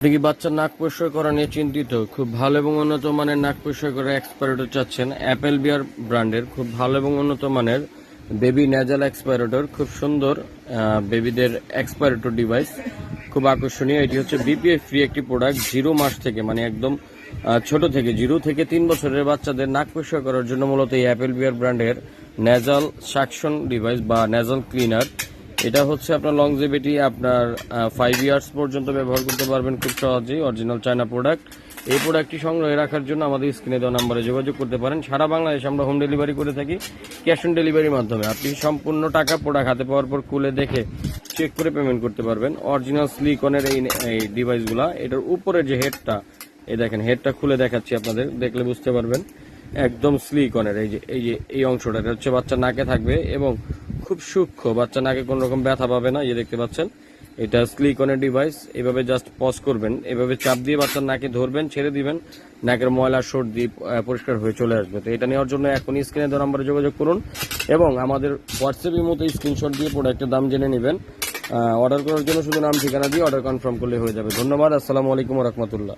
দেখি বাচ্চার নাক পরিষ্কার করা নিয়ে চিন্তিত, খুব ভালো এবং উন্নত মানের নাক পরিষ্কার করা এক্সপাইরেটর চাচ্ছেন অ্যাপেল বিয়ার ব্র্যান্ডের খুব ভালো এবং উন্নত মানের বেবি নেজাল এক্সপাইরেটর, খুব সুন্দর বেবিদের এক্সপাইরেটর ডিভাইস, খুব আকর্ষণীয়। এটি হচ্ছে বিপিএফ ফ্রি একটি প্রোডাক্ট। 0 মাস থেকে মানে একদম ছোট থেকে 0 থেকে 3 বছরের বাচ্চাদের নাক পরিষ্কার করার জন্য মূলত এই অ্যাপেল বিয়ার ব্র্যান্ডের নেজাল সাকশন ডিভাইস বা নেজাল ক্লিনার। এটা হচ্ছে আপনার লংজিভিটি আপনার 5 ইয়ার্স পর্যন্ত ব্যবহার করতে পারবেন খুব সহজেই। Original China product. এই প্রোডাক্টটি সংগ্রহে রাখার জন্য আমাদের স্ক্রিনে দেওয়া নাম্বারে যোগাযোগ করতে পারেন। সারা বাংলাদেশে আমরা হোম ডেলিভারি করে থাকি ক্যাশ অন ডেলিভারির মাধ্যমে। আপনি সম্পূর্ণ টাকা প্রোডাক্ট হাতে পাওয়ার পর খুলে দেখে চেক করে পেমেন্ট করতে পারবেন। অরিজিনাল সিলিকনের এই ডিভাইসগুলো, এটার উপরে যে হেডটা, এই দেখেন হেডটা খুলে দেখাচ্ছি আপনাদের, দেখলে বুঝতে পারবেন একদম সিলিকনের। এই অংশটা এটা হচ্ছে বাচ্চা নাকে থাকবে এবং খুব সূক্ষ্ম, বাচ্চা নাকে কোনো রকম ব্যথা পাবে না। এই দেখতে পাচ্ছেন এটা সিলিকনের ডিভাইস। এভাবে জাস্ট পজ করবেন, এভাবে চাপ দিয়ে বাচ্চার নাকে ধরবেন, ছেড়ে দিবেন, নাকের ময়লা সর্দি পরিষ্কার হয়ে চলে আসবে। তো এটা নেওয়ার জন্য এখন স্ক্রিনে দেওয়া নাম্বারে যোগাযোগ করুন এবং আমাদের হোয়াটসঅ্যাপের মতো স্ক্রিনশট দিয়ে প্রোডাক্টের দাম জেনে নেবেন। অর্ডার করার জন্য শুধু নাম ঠিকানা দিয়ে অর্ডার কনফার্ম করলে হয়ে যাবে। ধন্যবাদ। আসসালামু আলাইকুম ওয়া রাহমাতুল্লাহ।